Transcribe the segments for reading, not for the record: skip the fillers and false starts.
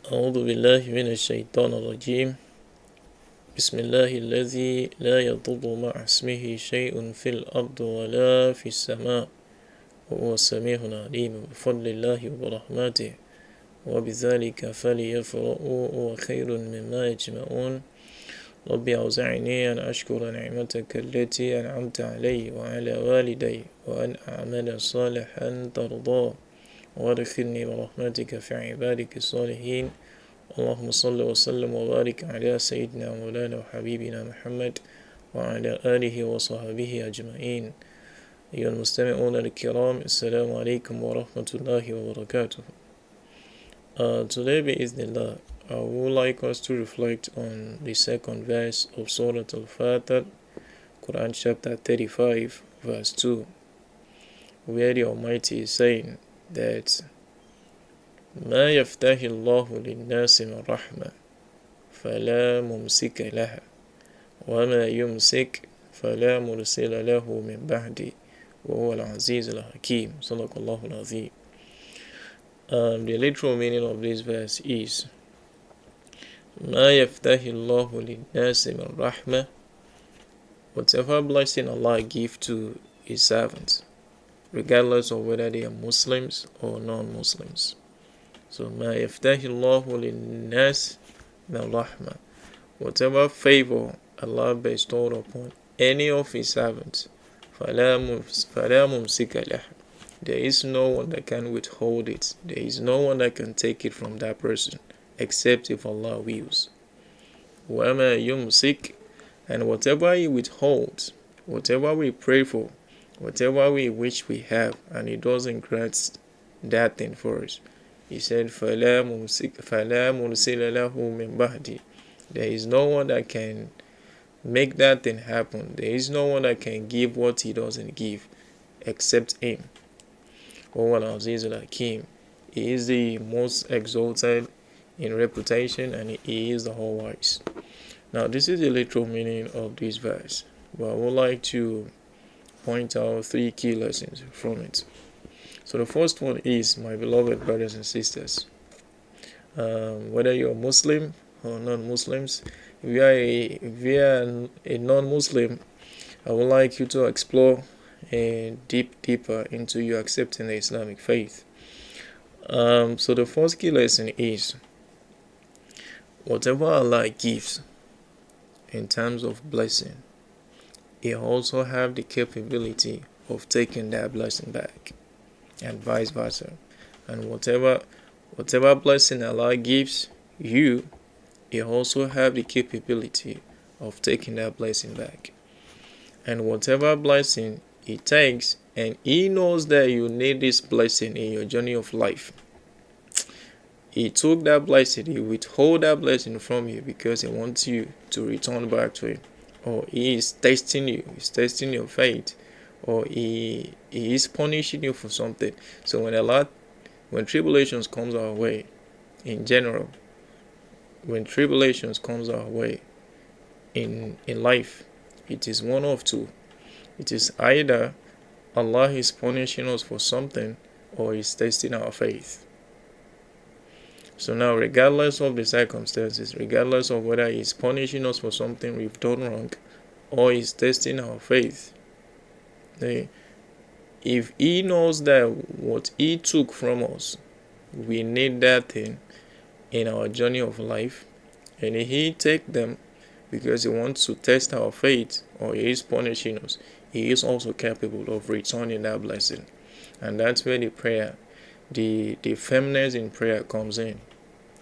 أعوذ بالله من الشيطان الرجيم. بسم الله الذي لا يضر مع اسمه شيء في الأرض ولا في السماء وهو السميع العليم بفضل الله وبرحمته وبذلك فليفرحوا هو خير مما يجمعون. رب أوزعني أن أشكر نعمتك التي أنعمت علي وعلى والدي وأن أعمل صالحا ترضاه وادخلني برحمتك في عبادك الصالحين. اللهم صل وسلم وبارك على سيدنا مولانا وحبيبنا محمد وعلى آله وصحبه أجمعين. أيها المستمعون الكرام، السلام عليكم ورحمة الله وبركاته. Today, بإذن I would like us to reflect on the second verse of Surah Faatir, Qur'an chapter 35, verse 2, where the Almighty is saying that ما يفتح الله للناس من رحمة فلا ممسك لها وما يمسك فلا مرسل له من بعده وهو العزيز الحكيم. صدق الله العظيم. The literal meaning of this verse is ما يفتح الله للناس من رحمة, whatever blessing Allah gives to His servants, regardless of whether they are Muslims or non-Muslims. So ما يفتح الله للناس من رحمة, whatever favor Allah bestowed upon any of His servants, فلا ممسك له, there is no one that can withhold it. There is no one that can take it from that person except if Allah wills. وَمَا يُمْسِكْ, and whatever He withholds, whatever we pray for, whatever we wish we have, and He doesn't grant that thing for us, He said, فَلَا مُرْسِلَ لَهُ مِنْ بَعْدِهِ, there is no one that can make that thing happen. There is no one that can give what He doesn't give except Him. وَهُوَ الْعَزِيزُ الْحَكِيمُ, He is the most exalted in reputation, and He is the all-wise. Now, this is the literal meaning of this verse, but I would like to point out 3 key lessons from it. So the first one is, my beloved brothers and sisters, whether you're Muslim or non-Muslims, if you are a non-Muslim, I would like you to explore deeper into you accepting the Islamic faith. So the first key lesson is, whatever Allah gives in terms of blessing, He also have the capability of taking that blessing back, and vice versa. And whatever blessing Allah gives you, He also have the capability of taking that blessing back. And whatever blessing He takes, and He knows that you need this blessing in your journey of life, He took that blessing, He withhold that blessing from you because He wants you to return back to Him. Or He is testing you, He's testing your faith, or He is punishing you for something. So when tribulations comes our way, in general, when tribulations comes our way in life, it is one of two. It is either Allah is punishing us for something, or He's testing our faith. So now, regardless of the circumstances, regardless of whether He's punishing us for something we've done wrong, or He's testing our faith, if He knows that what He took from us, we need that thing in our journey of life, and He take them because He wants to test our faith, or He is punishing us, He is also capable of returning that blessing. And that's where the prayer, the firmness in prayer comes in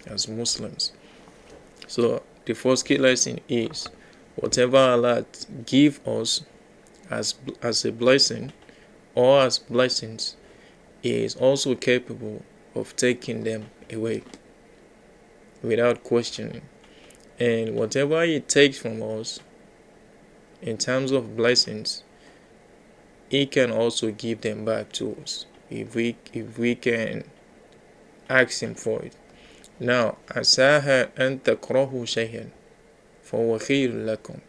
as Muslims. So the first key lesson is, whatever Allah give us as a blessing or as blessings, He is also capable of taking them away without questioning. And whatever He takes from us in terms of blessings, He can also give them back to us if we can ask Him for it. Now, asaha an takrahu shay'an fahuwa khayrun lakum.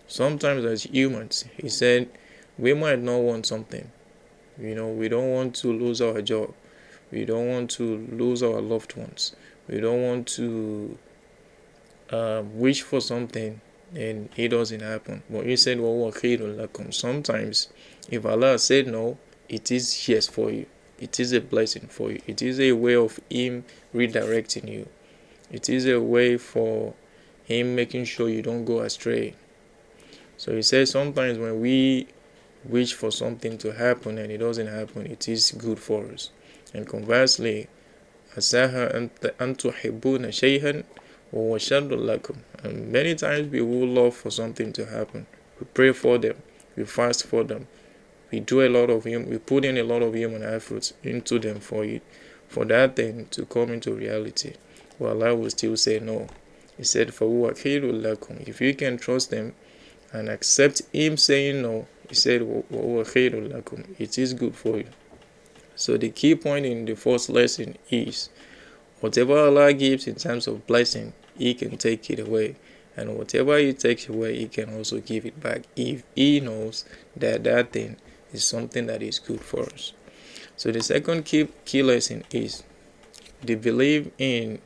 Sometimes as humans, He said, we might not want something. We don't want to lose our job. We don't want to lose our loved ones. We don't want to wish for something and it doesn't happen. But He said, "Wa khairul lakum." Sometimes, if Allah said no, it is yes for you. It is a blessing for you. It is a way of Him redirecting you. It is a way for Him making sure you don't go astray. So He says sometimes when we wish for something to happen and it doesn't happen, it is good for us. And conversely, asaha an tuhibbuna shay'an wa huwa sharrun lakum. And many times we will love for something to happen. We pray for them. We fast for them. We put in a lot of human efforts into them for that thing to come into reality. But Allah will still say no. He said, فَهُوَ خَيْرٌ لَكُمْ. If you can trust them and accept Him saying no, He said, وَهُوَ خَيْرٌ لَكُمْ. It is good for you. So the key point in the first lesson is, whatever Allah gives in terms of blessing, He can take it away. And whatever He takes away, He can also give it back if He knows that that thing is something that is good for us. So the second key lesson is the belief in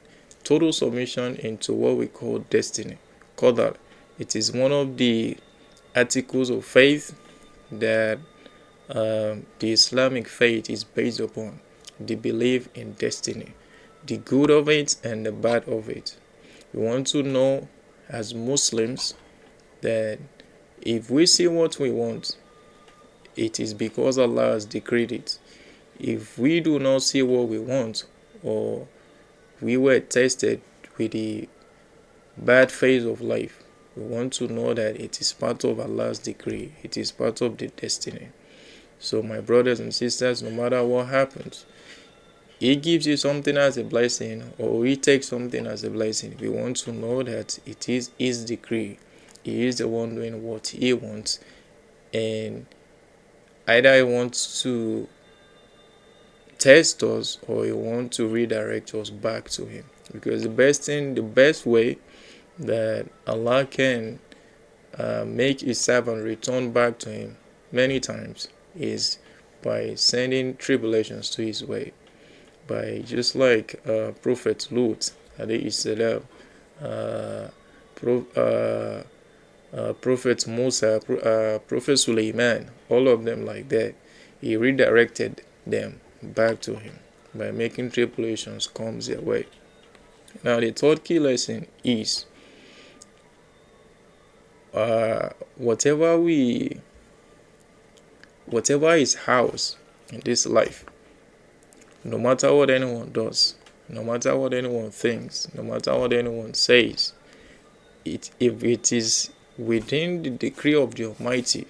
total submission into what we call destiny. Qadar. It is one of the articles of faith that the Islamic faith is based upon. The belief in destiny, the good of it and the bad of it. We want to know as Muslims that if we see what we want, it is because Allah has decreed it. If we do not see what we want, or we were tested with the bad phase of life, we want to know that it is part of Allah's decree. It is part of the destiny. So my brothers and sisters, no matter what happens, He gives you something as a blessing, or He takes something as a blessing. We want to know that it is His decree. He is the one doing what He wants, and either He wants to test us or He wants to redirect us back to Him. Because the best way that Allah can make His servant return back to Him many times is by sending tribulations to His way. By just like Prophet Lut, alayhi salam, Prophet Musa, Prophet Sulaiman, all of them like that. He redirected them back to Him by making tribulations come their way. Now the third key lesson is whatever is ours in this life, no matter what anyone does, no matter what anyone thinks, no matter what anyone says, if it is within the decree of the Almighty,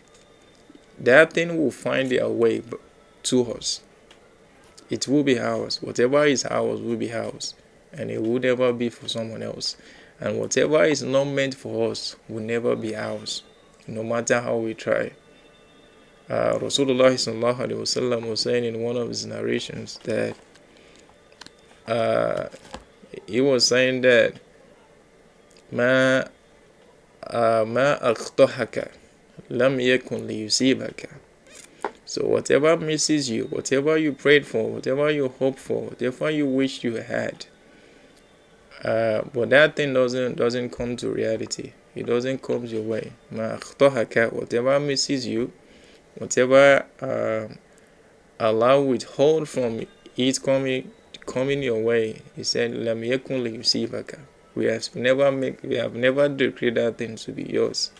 that thing will find their way to us. It will be ours. Whatever is ours will be ours, and it will never be for someone else. And whatever is not meant for us will never be ours, no matter how we try. Rasulullah sallallahu alaihi wasallam was saying in one of his narrations that he was saying that ma akhtahaka lam yakun liyusibaka. So whatever misses you, whatever you prayed for, whatever you hoped for, whatever you wished you had, but that thing doesn't come to reality. It doesn't come your way. Ma akhtahaka, whatever misses you, whatever Allah withhold from it coming your way, He said, "Lam yakun liyusibaka." We have never decreed that thing to be yours.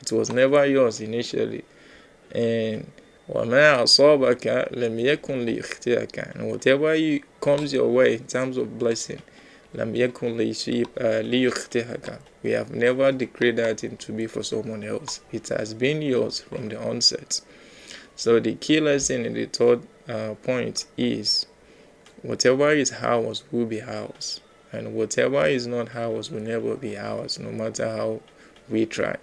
It was never yours initially. And وَمَا أَصَابَكَ لَمْ يَكُنْ لِيُخْطِئَكَ. And whatever comes your way in terms of blessing, لَمْ يَكُنْ لِيُخْطِئَكَ. We have never decreed that thing to be for someone else. It has been yours from the onset. So the key lesson in the third point is, whatever is ours will be ours, and whatever is not ours will never be ours, no matter how we try.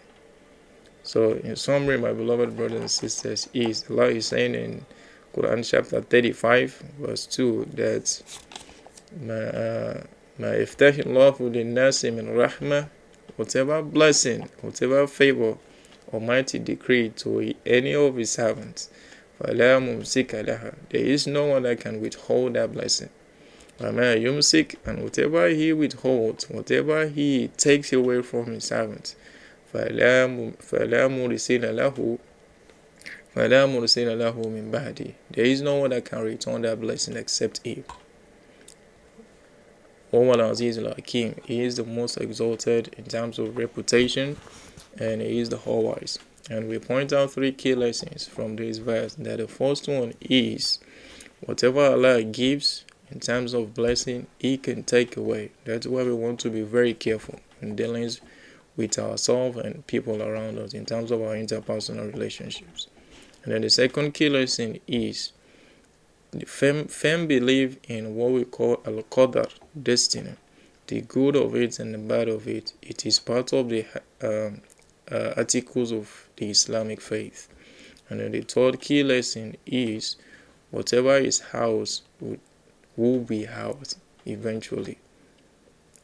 So in summary, my beloved brothers and sisters, Allah is saying in Qur'an chapter 35 verse 2 that مَا يَفْتَحِ اللَّهُ لِلنَّاسِ مِنْ رَحْمَةٍ. Whatever blessing, whatever favor Almighty decreed to any of His servants, فَلَا مُمْسِكَ لَهَا. There is no one that can withhold that blessing. وَمَا يُمْسِكْ, and whatever he withholds, whatever he takes away from his servants, فَلَا مُرْسِلَ لَهُ مِنْ بَعْدِهِ, there is no one that can return that blessing except He. وَهُوَ الْعَزِيزُ الْحَكِيمُ, He is the most exalted in terms of reputation, and He is the all-wise. And we point out 3 key lessons from this verse. That the first one is, whatever Allah gives in terms of blessing, He can take away. That's why we want to be very careful in dealings with ourselves and people around us in terms of our interpersonal relationships. And then the second key lesson is the firm belief in what we call al-qadar, destiny, the good of it and the bad of it. It is part of the articles of the Islamic faith. And then the third key lesson is, whatever is housed will be housed eventually,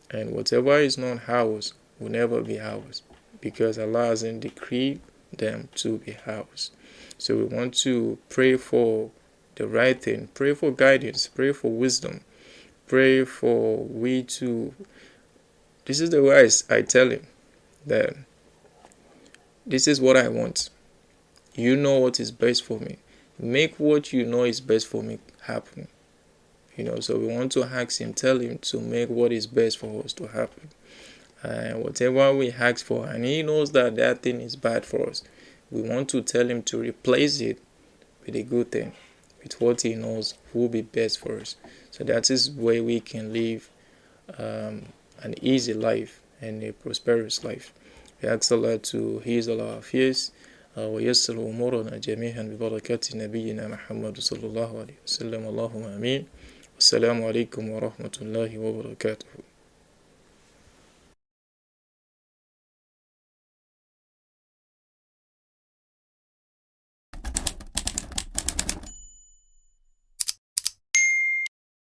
and whatever is not housed will never be housed, because Allah hasn't decreed them to be housed. So we want to pray for the right thing, pray for guidance, pray for wisdom, pray for this is the way I tell him that this is what I want. You know what is best for me. Make what you know is best for me happen. So we want to ask him, tell him to make what is best for us to happen. And whatever we ask for, and he knows that thing is bad for us, we want to tell him to replace it with a good thing, with what he knows will be best for us. So that is where we can live an easy life and a prosperous life. We ask Allah to heal all our fears ويسر أمورنا جميعا ببركات نبينا محمد صلى الله عليه وسلم. اللهم آمين. والسلام عليكم ورحمة الله وبركاته.